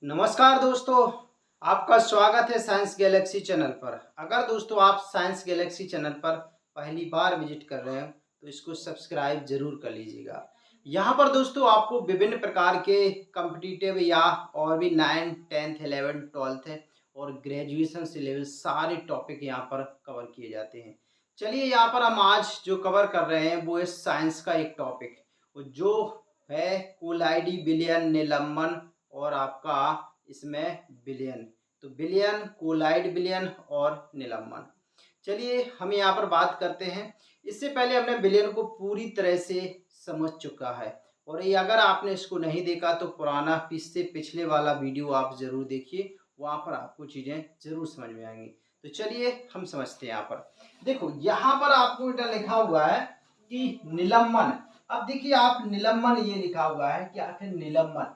नमस्कार दोस्तों, आपका स्वागत है साइंस गैलेक्सी चैनल पर। अगर दोस्तों आप साइंस गैलेक्सी चैनल पर पहली बार विजिट कर रहे हैं तो इसको सब्सक्राइब जरूर कर लीजिएगा। यहाँ पर दोस्तों आपको विभिन्न प्रकार के कॉम्पिटिटिव या और भी 9, 10th, 11th, 12th और ग्रेजुएशन से लेवल सारे टॉपिक यहाँ पर कवर किए जाते हैं। चलिए यहाँ पर हम आज जो कवर कर रहे हैं वो है साइंस का एक टॉपिक जो है कोलाइडी, विलयन, निलंबन और आपका इसमें बिलियन। तो बिलियन, कोलाइड बिलियन और निलंबन। चलिए हम यहाँ पर बात करते हैं। इससे पहले हमने बिलियन को पूरी तरह से समझ चुका है और ये अगर आपने इसको नहीं देखा तो पुराना इससे पिछले वाला वीडियो आप ज़रूर देखिए, वहाँ पर आपको चीज़ें ज़रूर समझ में आएंगी। तो चलिए हम समझते हैं। यहाँ पर देखो, यहाँ पर आपको इधर लिखा हुआ है कि निलंबन। अब देखिए आप निलंबन ये लिखा हुआ है कि आखिर निलंबन,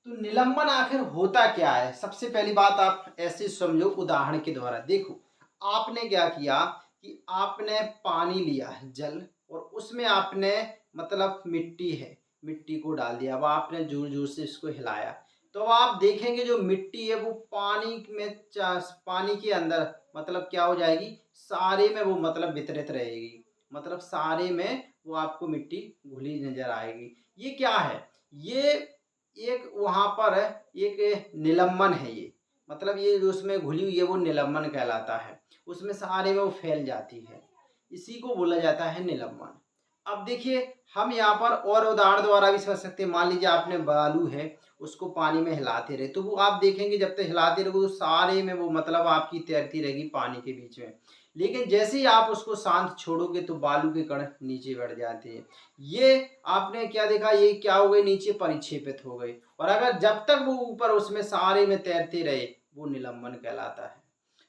तो निलंबन आखिर होता क्या है। सबसे पहली बात आप ऐसे समझो, उदाहरण के द्वारा देखो। आपने क्या किया कि आपने पानी लिया है, जल, और उसमें आपने मतलब मिट्टी है, मिट्टी को डाल दिया। अब आपने जोर जोर से इसको हिलाया तो अब आप देखेंगे जो मिट्टी है वो पानी में पानी के अंदर मतलब क्या हो जाएगी, सारे में वो मतलब वितरित रहेगी। मतलब सारे में वो आपको मिट्टी घुली नजर आएगी। ये क्या है, ये एक वहाँ पर एक निलंबन है। ये मतलब ये जो उसमें घुली हुई है वो निलंबन कहलाता है। उसमें सहारे में वो फैल जाती है, इसी को बोला जाता है निलंबन। अब देखिए हम यहाँ पर और उदाहरण द्वारा भी समझ सकते हैं। मान लीजिए आपने बालू है, उसको पानी में हिलाते रहे तो वो आप देखेंगे जब तक हिलाते रहोगे तो सारे में वो मतलब आपकी तैरती रहेगी पानी के बीच में। लेकिन जैसे ही आप उसको शांत छोड़ोगे तो बालू के कण नीचे बढ़ जाते हैं। ये आपने क्या देखा, ये क्या हो गए, नीचे परिक्षेपित हो गए। और अगर जब तक वो ऊपर उसमें सारे में तैरते रहे वो निलंबन कहलाता है।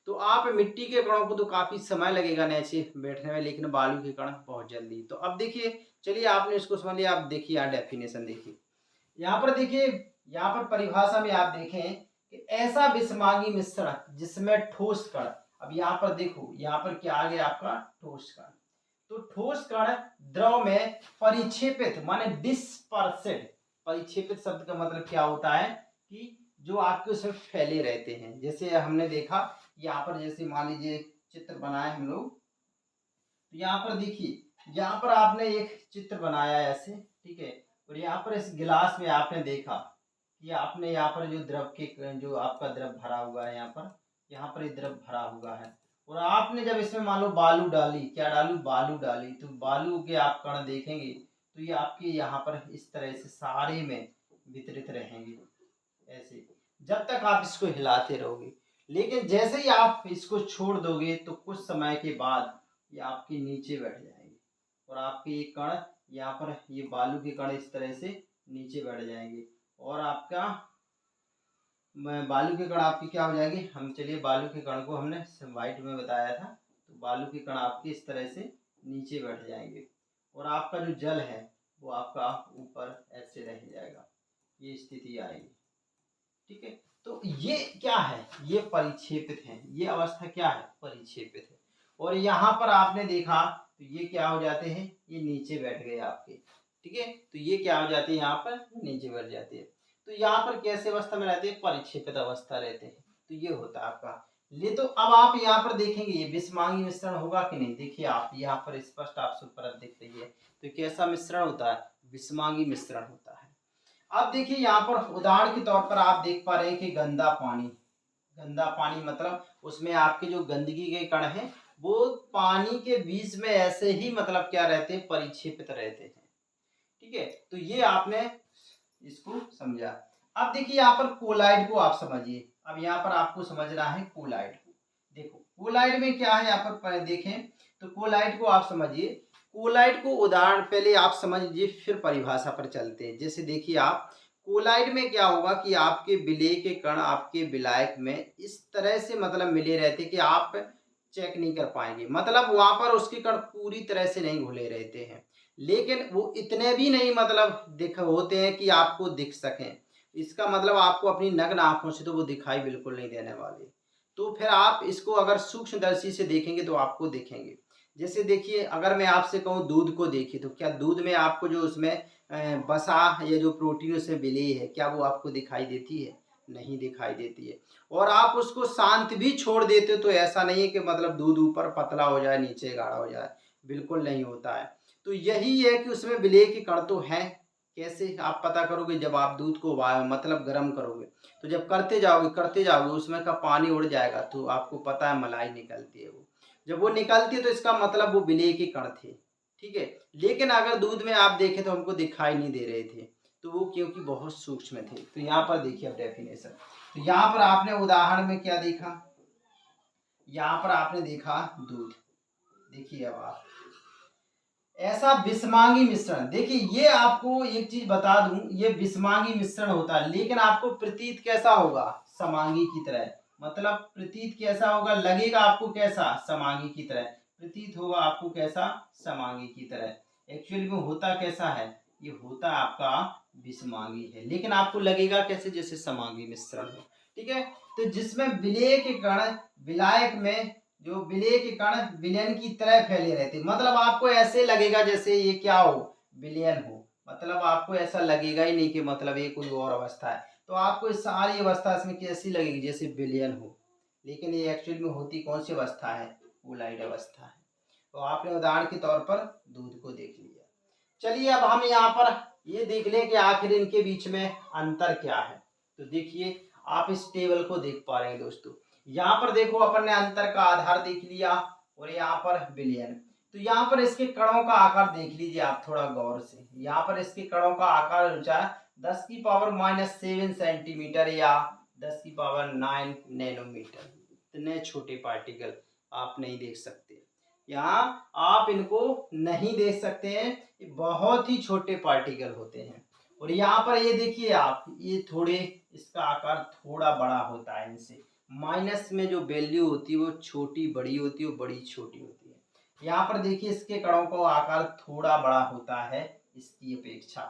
तो आप मिट्टी के कणों को तो काफी समय लगेगा नीचे बैठने में, लेकिन बालू के कण बहुत जल्दी। तो अब देखिए, चलिए आपने इसको समझ लिया। आप देखिए यहाँ डेफिनेशन देखिए, यहाँ पर देखिए, यहाँ पर परिभाषा में आप देखें कि ऐसा विषमांगी मिश्रण जिसमें ठोस कण। अब यहाँ पर देखो, यहाँ पर क्या आ गया आपका ठोस कण। तो ठोस कण द्रव में परिक्षेपित माने डिस्पर्सेड। परिक्षेपित शब्द का मतलब क्या होता है कि जो आपके उसमें फैले रहते हैं। जैसे हमने देखा यहाँ पर, जैसे मान लीजिए चित्र बनाए हम लोग, तो यहाँ पर देखिए, यहाँ पर आपने एक चित्र बनाया है ऐसे, ठीक है। और यहाँ पर इस गिलास में आपने देखा कि आपने यहाँ पर जो द्रव के जो आपका द्रव भरा हुआ है, यहाँ पर ये द्रव भरा हुआ है। और आपने जब इसमें मान लो बालू डाली, क्या डालू, बालू डाली, तो बालू के आप कण देखेंगे तो ये आपके यहाँ पर इस तरह से सारे में वितरित रहेंगे ऐसे, जब तक आप इसको हिलाते रहोगे। लेकिन जैसे ही आप इसको छोड़ दोगे तो कुछ समय के बाद ये आपके नीचे बैठ जाएंगे और आपके ये कण यहाँ पर, ये बालू के कण इस तरह से नीचे बैठ जाएंगे और आपका बालू के कण आपके क्या हो जाएंगे। हम चलिए बालू के कण को हमने वाइट में बताया था, तो बालू के कण आपके इस तरह से नीचे बैठ जाएंगे और आपका जो जल है वो आपका ऊपर ऐसे रह जाएगा। ये स्थिति आएगी, ठीक है। तो ये क्या है, ये परिक्षेपित है। ये अवस्था क्या है, परिक्षेपित है। और यहाँ पर आपने देखा तो ये क्या हो जाते हैं, ये नीचे बैठ गए आपके, ठीक है। तो ये क्या हो जाते हैं, यहाँ पर नीचे बैठ जाते हैं। तो यहाँ पर कैसे अवस्था में रहते हैं, परिक्षेपित अवस्था रहते हैं। तो ये होता है आपका। ले तो अब आप यहाँ पर देखेंगे ये विषमांगी मिश्रण होगा कि नहीं। देखिए आप यहाँ पर स्पष्ट आपसे परत दिख रही है, तो कैसा मिश्रण होता है, विषमांगी मिश्रण होता है। अब देखिए यहाँ पर उदाहरण के तौर पर आप देख पा रहे हैं कि गंदा पानी। गंदा पानी मतलब उसमें आपके जो गंदगी के कण हैं वो पानी के बीच में ऐसे ही मतलब क्या रहते हैं, परिक्षेपित रहते हैं, ठीक है। तो ये आपने इसको समझा। अब देखिए यहाँ पर कोलाइड को आप समझिए। अब यहाँ पर आपको समझना है कोलाइड को। देखो कोलाइड में क्या है, यहाँ पर देखें तो कोलाइड को आप समझिए। कोलाइड को उदाहरण पहले आप समझ लीजिए, फिर परिभाषा पर चलते हैं। जैसे देखिए आप, कोलाइड में क्या होगा कि आपके विलेय के कण आपके विलायक में इस तरह से मतलब मिले रहते कि आप चेक नहीं कर पाएंगे। मतलब वहां पर उसके कण पूरी तरह से नहीं घुले रहते हैं, लेकिन वो इतने भी नहीं मतलब दिख होते हैं कि आपको दिख सकें। इसका मतलब आपको अपनी नग्न आंखों से तो वो दिखाई बिल्कुल नहीं देने वाले। तो फिर आप इसको अगर सूक्ष्मदर्शी से देखेंगे तो आपको दिखेंगे। जैसे देखिए अगर मैं आपसे कहूँ दूध को देखिए, तो क्या दूध में आपको जो उसमें वसा या जो प्रोटीन उसमें विलेय है, क्या वो आपको दिखाई देती है। नहीं दिखाई देती है। और आप उसको शांत भी छोड़ देते हो तो ऐसा नहीं है कि मतलब दूध ऊपर पतला हो जाए नीचे गाढ़ा हो जाए, बिल्कुल नहीं होता है। तो यही है कि उसमें विलेय के कण तो हैं। कैसे आप पता करोगे? जब आप दूध को मतलब गर्म करोगे, तो जब करते जाओगे उसमें का पानी उड़ जाएगा, तो आपको पता है मलाई निकलती है वो। जब वो निकलती है तो इसका मतलब वो विलेय के कण थे, ठीक है। लेकिन अगर दूध में आप देखें तो हमको दिखाई नहीं दे रहे थे, तो वो क्योंकि बहुत सूक्ष्म थे। तो यहाँ पर देखिए अब डेफिनेशन, तो यहाँ पर आपने उदाहरण में क्या देखा? यहाँ पर आपने देखा दूध। देखिए अब आप ऐसा बिस्मांगी मिश्रण, देखिए ये आपको एक चीज बता दूं, ये बिस्मांगी मिश्रण होता है, लेकिन आपको प्रतीत कैसा होगा? समांगी की तरह। मतलब प्रतीत कैसा होगा? लगेगा आपको कैसा? समांगी की तरह। प्रतीत होगा आपको कैसा? समांगी की तरह। एक्चुअली में होता कैसा है? ये होता आपका बिस्मांगी है, लेकिन आपको लगेगा कैसे? जैसे समांगी मिश्रण हो, ठीक है। तो जिसमें विलेय के कण विलायक में, जो विलेय के कण विलयन की तरह फैले रहते, मतलब आपको ऐसे लगेगा जैसे ये क्या हो? विलयन हो। मतलब आपको ऐसा लगेगा ही नहीं कि मतलब ये कोई और अवस्था है। तो आपको इस सारी अवस्था इसमें कैसी लगेगी? जैसे विलयन हो। लेकिन ये एक्चुअल में होती कौन सी अवस्था है? वोलाइड अवस्था है। तो आपने उदाहरण के तौर पर दूध को देख लिया। चलिए अब हम यहाँ पर ये देख लें कि आखिर इनके बीच में अंतर क्या है। तो देखिए आप इस टेबल को देख पा रहे हैं दोस्तों। यहाँ पर देखो अपन ने अंतर का आधार देख लिया, और यहाँ पर विलयन। तो यहाँ पर इसके कणों का आकार देख लीजिए आप थोड़ा गौर से। यहाँ पर इसके कणों का आकार ऊंचा 10⁻⁷ सेंटीमीटर या 10⁻⁹ नैनोमीटर। इतने छोटे पार्टिकल आप नहीं देख सकते। यहाँ आप इनको नहीं देख सकते हैं, ये बहुत ही छोटे पार्टिकल होते हैं। और यहाँ पर ये देखिए आप, ये थोड़े, इसका आकार थोड़ा बड़ा होता है इनसे। माइनस में जो वैल्यू होती है वो छोटी बड़ी होती है, वो बड़ी छोटी होती है। यहाँ पर देखिए इसके कणों का आकार थोड़ा बड़ा होता है इसकी अपेक्षा,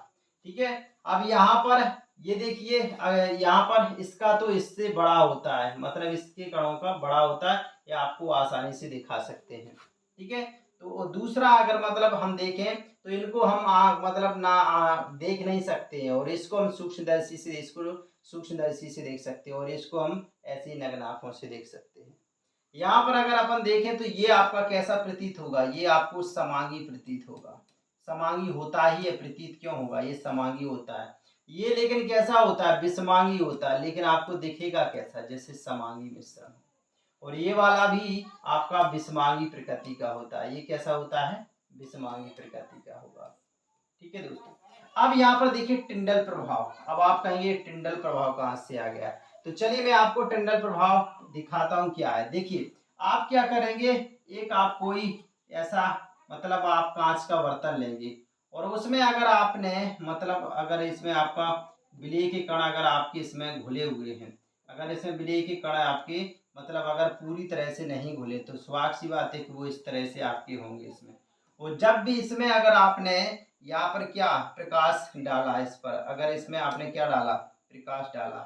ठीक है। अब यहाँ पर ये देखिए, यहाँ पर इसका तो इससे बड़ा होता है, मतलब इसके कणों का बड़ा होता है, ये आपको आसानी से दिखा सकते हैं, ठीक है। तो दूसरा अगर मतलब हम देखें तो इनको हम मतलब देख नहीं सकते हैं, और इसको हम सूक्ष्मदर्शी से, इसको सूक्ष्मदर्शी से देख सकते हैं, और इसको हम ऐसे ही नग्न आंखों से देख सकते हैं। यहाँ पर अगर अपन देखें तो ये आपका कैसा प्रतीत होगा? ये आपको समांगी प्रतीत होगा। समांगी होता ही है, प्रतीत क्यों होगा? ये समांगी होता है। ये लेकिन कैसा होता है? विषमांगी होता है, लेकिन आपको दिखेगा कैसा? जैसे समांगी मिश्रण। और ये वाला भी आपका विषमांगी प्रकृति का होता है। ये कैसा होता है? विषमांगी प्रकृति का होगा, ठीक है दोस्तों। अब यहाँ पर देखिए टिंडल प्रभाव। अब आप कहेंगे टिंडल प्रभाव कहाँ से आ गया? तो चलिए मैं आपको टिंडल प्रभाव दिखाता हूँ क्या है। देखिए आप क्या करेंगे, एक आप कोई ऐसा मतलब आप कांच का बर्तन लेंगे, और उसमें अगर आपने मतलब अगर इसमें आपका विलेय के कण अगर आपके इसमें घुले हुए हैं, अगर इसमें विलेय के कण आपके मतलब अगर पूरी तरह से नहीं घुले, तो स्वाभाविक सी बात है कि वो इस तरह से आपके होंगे इसमें। और जब भी इसमें अगर आपने यहाँ पर क्या प्रकाश डाला, इस पर अगर इसमें आपने क्या डाला? प्रकाश डाला,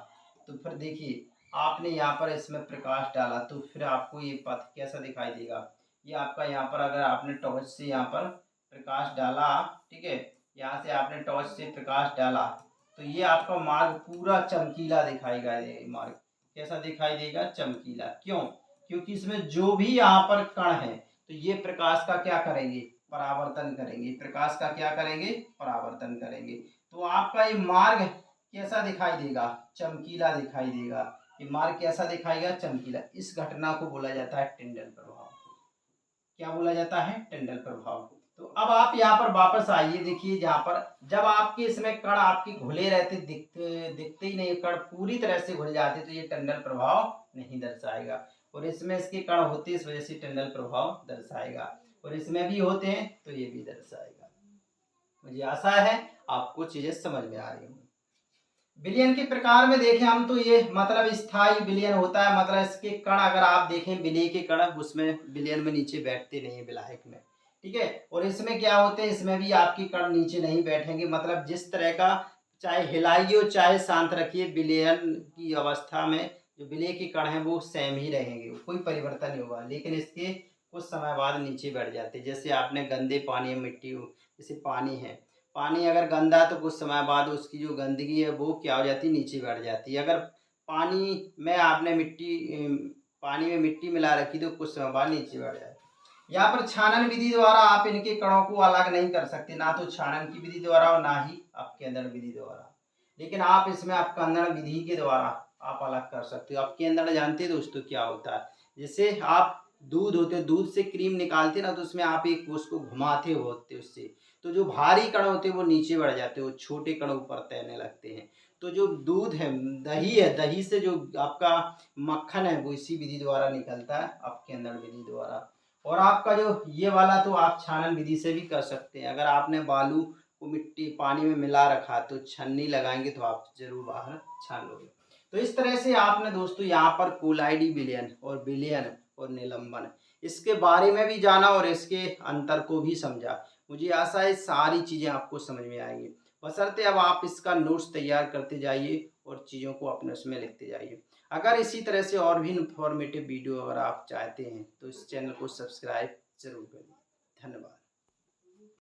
तो फिर देखिए आपने यहाँ पर इसमें प्रकाश डाला, तो फिर आपको ये पथ कैसा दिखाई देगा? ये आपका यहाँ पर अगर आपने टॉर्च से यहाँ पर प्रकाश डाला, ठीक है, यहाँ से आपने टॉर्च से प्रकाश डाला, तो ये आपका मार्ग पूरा चमकीला दिखाई देगा। मार्ग कैसा दिखाई देगा? चमकीला। क्यों? क्योंकि इसमें जो भी यहाँ पर कण है, तो ये प्रकाश का क्या करेंगे? परावर्तन करेंगे। प्रकाश का क्या करेंगे? परावर्तन करेंगे। तो आपका ये मार्ग कैसा दिखाई देगा? चमकीला दिखाई देगा। ये मार्ग कैसा दिखाएगा? चमकीला। इस घटना को बोला जाता है टिंडल प्रभाव। क्या बोला जाता है? टिंडल प्रभाव। तो अब आप यहाँ पर वापस आइए, देखिए जहाँ पर जब आपके इसमें कण आपके घुले रहते, दिखते ही नहीं, कण पूरी तरह से घुल जाते, तो ये टिंडल प्रभाव नहीं दर्शाएगा। और इसमें इसके कण होते इस वजह से टिंडल प्रभाव दर्शाएगा, और इसमें भी होते हैं तो ये भी दर्शाएगा। मुझे आशा है आपको चीजें समझ में आ रही होंगी। विलयन के प्रकार में देखें हम तो ये मतलब स्थायी विलयन होता है, मतलब इसके कण अगर आप देखें विलेय के कण, उसमें विलयन में नीचे बैठते नहीं है विलायक में, ठीक है। और इसमें क्या होते हैं? इसमें भी आपके कण नीचे नहीं बैठेंगे, मतलब जिस तरह का चाहे हिलाइए और चाहे शांत रखिए, विलयन की अवस्था में जो विलेय के कण हैं वो सेम ही रहेंगे, कोई परिवर्तन नहीं होगा। लेकिन इसके कुछ समय बाद नीचे बैठ जाते हैं। जैसे आपने गंदे पानी में मिट्टी, जैसे पानी है, पानी अगर गंदा है तो कुछ समय बाद उसकी जो गंदगी है वो क्या हो जाती है? नीचे बैठ जाती है। अगर पानी में आपने पानी में मिट्टी मिला रखी तो कुछ समय बाद नीचे बढ़ जाए। यहाँ पर छानन विधि द्वारा आप इनके कणों को अलग नहीं कर सकते, ना तो छानन की विधि द्वारा और ना ही आपके अंदर विधि द्वारा, लेकिन आप इसमें आपका अंदर विधि के द्वारा आप अलग कर सकते हो। आपके अंदर जानते हैं दोस्तों क्या होता है, जैसे आप दूध होते हैं, दूध से क्रीम निकालते ना, तो उसमें आप एक उसको घुमाते होते उससे, तो जो भारी कण होते हैं वो नीचे बढ़ जाते हैं, वो छोटे कण ऊपर तैरने लगते हैं। तो जो दूध है, दही है, दही से जो आपका मक्खन है वो इसी विधि द्वारा निकलता है, आपके अंदर विधि द्वारा। और आपका जो ये वाला तो आप छानन विधि से भी कर सकते हैं। अगर आपने बालू को मिट्टी पानी में मिला रखा तो छन्नी लगाएंगे तो आप जरूर बाहर छान लोगे। तो इस तरह से आपने दोस्तों यहाँ पर कोलाइडी विलयन और विलयन और निलंबन इसके बारे में भी जाना और इसके अंतर को भी समझा। मुझे आशा है सारी चीज़ें आपको समझ में आएंगी, बशर्ते अब आप इसका नोट्स तैयार करते जाइए और चीज़ों को अपने उसमें लिखते जाइए। अगर इसी तरह से और भी इन्फॉर्मेटिव वीडियो अगर आप चाहते हैं तो इस चैनल को सब्सक्राइब जरूर करिए। धन्यवाद।